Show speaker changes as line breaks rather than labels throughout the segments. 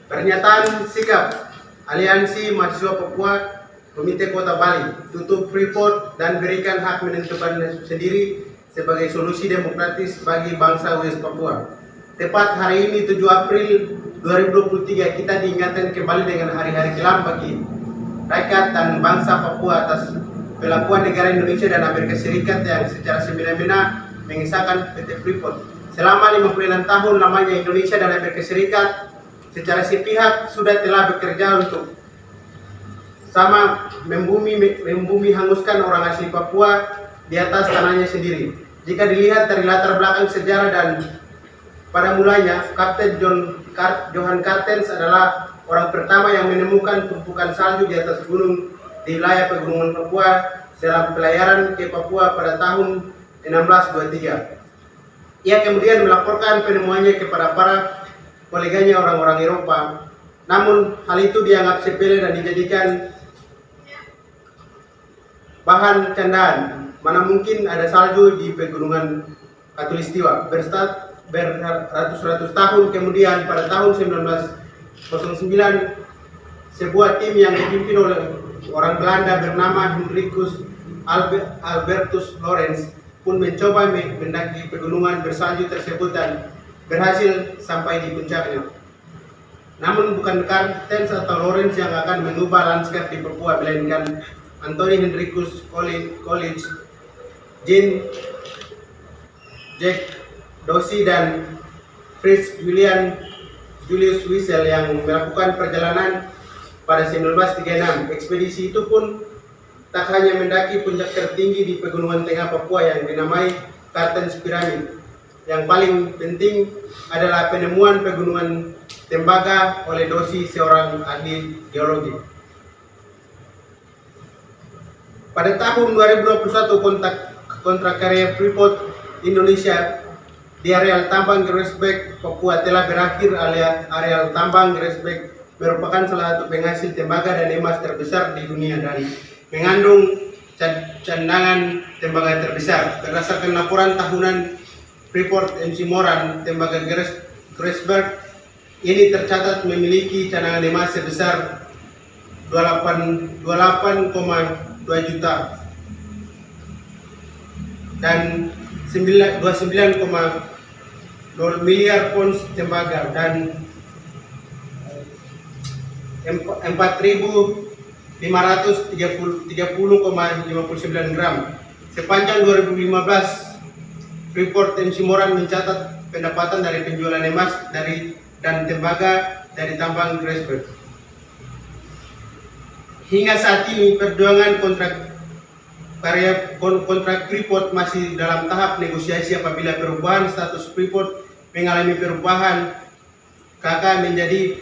Pernyataan sikap Aliansi Mahasiswa Papua Komite Kota Bali tutup Freeport dan berikan hak menentukan sendiri sebagai solusi demokratis bagi bangsa West Papua. Tepat hari ini 7 April 2023 kita diingatkan kembali dengan hari-hari kelam bagi rakyat dan bangsa Papua atas pelakuan negara Indonesia dan Amerika Serikat yang secara semena-mena mengesahkan PT Freeport. Selama 56 tahun lamanya Indonesia dan Amerika Serikat secara sepihak sudah telah bekerja untuk sama membumi hanguskan orang asli Papua di atas tanahnya sendiri. Jika dilihat dari latar belakang sejarah dan pada mulanya, Kapten Johan Cartens adalah orang pertama yang menemukan tumpukan salju di atas gunung di wilayah pegunungan Papua dalam pelayaran ke Papua pada tahun 1623. Ia kemudian melaporkan penemuannya kepada para koleganya orang-orang Eropa. Namun hal itu dianggap sepele dan dijadikan bahan candaan. Mana mungkin ada salju di pegunungan Katulistiwa. Beratus-ratus tahun kemudian pada tahun 1909 sebuah tim yang dipimpin oleh orang Belanda bernama Hendrikus Albertus Lorenz pun mencoba mendaki pegunungan bersalju tersebut dan berhasil sampai di puncaknya. Namun bukan Cartens atau Lorenz yang akan mengubah lanskap di Papua, melainkan Anthony Hendrikus College, Jean Jack Dorsey dan Fritz Julius Wiesel yang melakukan perjalanan pada 1936. Ekspedisi itu pun tak hanya mendaki puncak tertinggi di pegunungan tengah Papua yang dinamai Cartens Pyramid. Yang paling penting adalah penemuan pegunungan Tembaga oleh Dorsey, seorang ahli geologi. Pada tahun 2021 kontrak karya Freeport Indonesia di areal tambang Gresbek Papua telah berakhir. Areal tambang Gresbek merupakan salah satu penghasil tembaga dan emas terbesar di dunia dan mengandung cadangan tembaga terbesar. Berdasarkan laporan tahunan Freeport MC Moran, tembaga Gresbek ini tercatat memiliki cadangan emas sebesar 28,2 juta dan 29,0 miliar ons tembaga dan 4.530,59 gram. Sepanjang 2015, Freeport MC Moran mencatat pendapatan dari penjualan emas dan tembaga dari tambang Gresbek. Hingga saat ini perjuangan kontrak Freeport masih dalam tahap negosiasi. Apabila perubahan status Freeport mengalami perubahan KK menjadi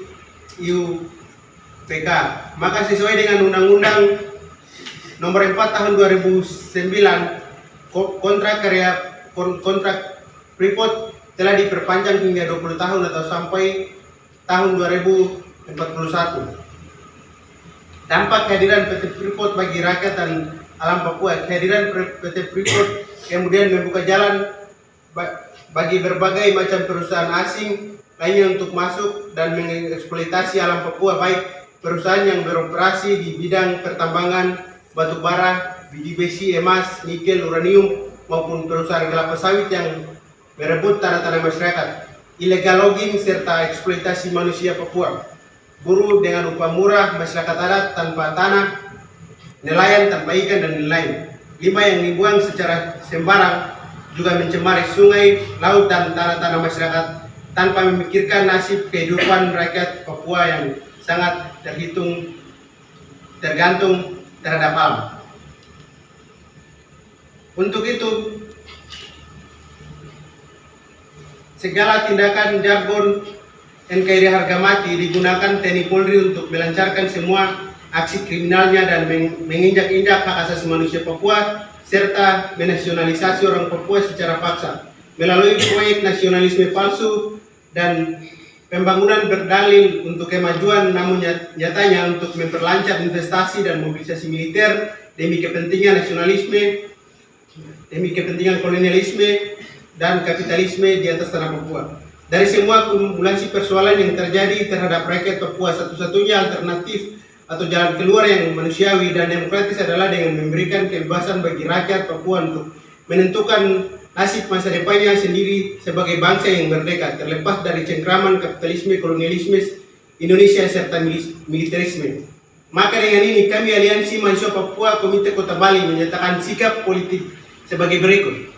IUPK, maka sesuai dengan Undang-Undang Nomor 4 Tahun 2009, kontrak Freeport telah diperpanjang hingga 20 tahun atau sampai tahun 2041. Dampak kehadiran PT Freeport bagi rakyat dan alam Papua. Kehadiran PT Freeport kemudian membuka jalan bagi berbagai macam perusahaan asing lainnya untuk masuk dan mengeksploitasi alam Papua, baik perusahaan yang beroperasi di bidang pertambangan, batu bara, biji besi, emas, nikel, uranium, maupun perusahaan kelapa sawit yang merebut tanah-tanah masyarakat, illegal logging, serta eksploitasi manusia Papua, buruh dengan upah murah, masyarakat adat tanpa tanah, nelayan tanpa ikan, dan lain-lain. 5, yang dibuang secara sembarang juga mencemari sungai, laut, dan tanah-tanah masyarakat tanpa memikirkan nasib kehidupan rakyat Papua yang sangat tergantung terhadap alam. Untuk itu, segala tindakan jargon NKRI harga mati digunakan TNI Polri untuk melancarkan semua aksi kriminalnya dan menginjak-injak hak asasi manusia Papua serta menasionalisasi orang Papua secara paksa melalui proyek nasionalisme palsu dan pembangunan berdalil untuk kemajuan, namun nyatanya untuk memperlancar investasi dan mobilisasi militer demi kepentingan nasionalisme, demi kepentingan kolonialisme dan kapitalisme di atas tanah Papua. Dari semua kumulasi persoalan yang terjadi terhadap rakyat Papua, satu-satunya alternatif atau jalan keluar yang manusiawi dan demokratis adalah dengan memberikan kebebasan bagi rakyat Papua untuk menentukan nasib masa depannya sendiri sebagai bangsa yang merdeka, terlepas dari cengkraman kapitalisme, kolonialisme Indonesia serta militerisme. Maka dengan ini kami Aliansi Mahasiswa Papua Komite Kota Bali menyatakan sikap politik sebagai berikut.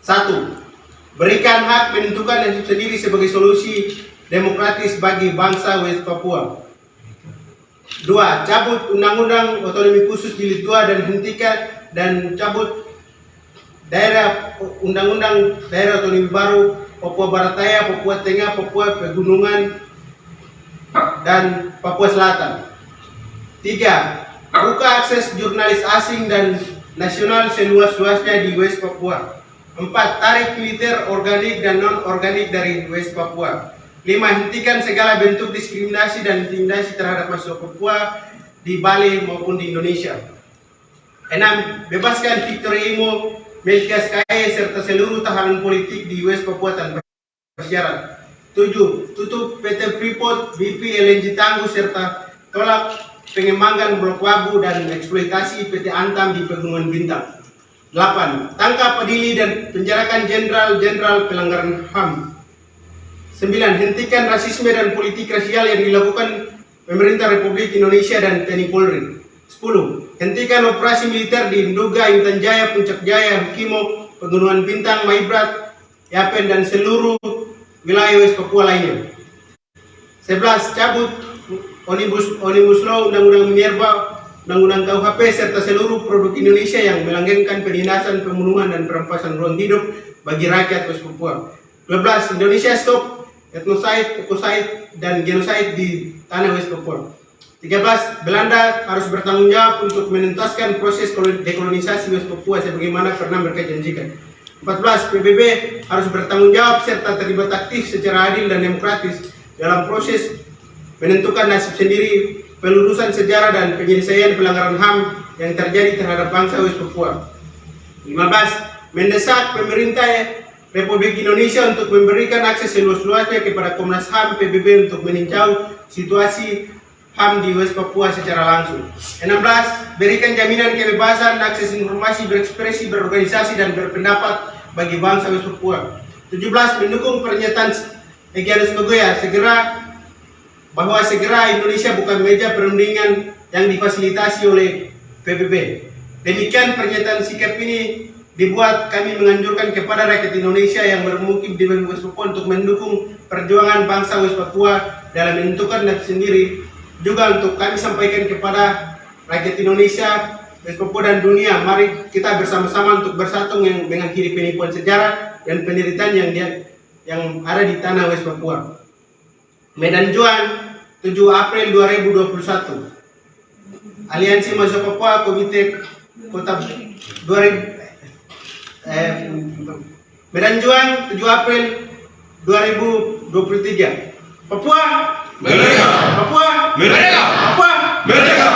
1. Berikan hak menentukan nasib sendiri sebagai solusi demokratis bagi bangsa West Papua. 2. Cabut Undang-Undang Otonomi Khusus Jilid 2 dan hentikan dan cabut Undang-Undang Daerah Otonomi Baru Papua Barat Daya, Papua Tengah, Papua Pegunungan dan Papua Selatan. 3. Buka akses jurnalis asing dan nasional seluas-luasnya di West Papua. 4. Tarik militer organik dan non-organik dari West Papua. 5. Hentikan segala bentuk diskriminasi dan intimidasi terhadap mahasiswa Papua di Bali maupun di Indonesia. 6. Bebaskan Victor Imo, Melkias Kaye serta seluruh tahanan politik di West Papua tanpa syarat. 7. Tutup PT Freeport, BP, LNG Tangguh serta tolak pengembangan Blok Wabu dan eksploitasi PT Antam di Pegunungan Bintang. 8. Tangkap, adili dan penjarakan jenderal-jenderal pelanggaran HAM. 9. Hentikan rasisme dan politik rasial yang dilakukan pemerintah Republik Indonesia dan TNI Polri. 10. Hentikan operasi militer di Nduga, Intan Jaya, Puncak Jaya, Hukimo, Pegunungan Bintang, Maibrat, Yapen dan seluruh wilayah West Papua lainnya. 11. Cabut Omnibus Law, Undang-Undang Minerba, Undang-Undang KUHP serta seluruh produk Indonesia yang melanggengkan penindasan, pembunuhan dan perampasan ruang hidup bagi rakyat West Papua. 12. Indonesia stop etnosid, ekosid dan genosid di tanah West Papua. 13. Belanda harus bertanggung jawab untuk menuntaskan proses dekolonisasi West Papua sebagaimana pernah mereka janjikan. 14. PBB harus bertanggung jawab serta terlibat aktif secara adil dan demokratis dalam proses menentukan nasib sendiri, pelurusan sejarah dan penyelesaian pelanggaran HAM yang terjadi terhadap bangsa West Papua. 15. Mendesak pemerintah Republik Indonesia untuk memberikan akses seluas-luasnya kepada Komnas HAM PBB untuk meninjau situasi HAM di West Papua secara langsung. 16. Berikan jaminan kebebasan akses informasi, berekspresi, berorganisasi dan berpendapat bagi bangsa West Papua. 17. Mendukung pernyataan Egyanus Kogoya bahwa segera Indonesia bukan meja perundingan yang difasilitasi oleh PBB. Demikian pernyataan sikap ini dibuat kami menganjurkan kepada rakyat Indonesia yang bermukim di West Papua untuk mendukung perjuangan bangsa West Papua dalam menentukan nasib sendiri. Juga untuk kami sampaikan kepada rakyat Indonesia, West Papua dan dunia, mari kita bersama-sama untuk bersatu mengakhiri penipuan sejarah dan penderitaan yang ada di tanah West Papua. Medan Juang, 7 April 2021. Aliansi Mahasiswa Papua Komite Kota Medan Juang, 7 April 2023. Papua Merdeka! Papua Merdeka! Papua Merdeka!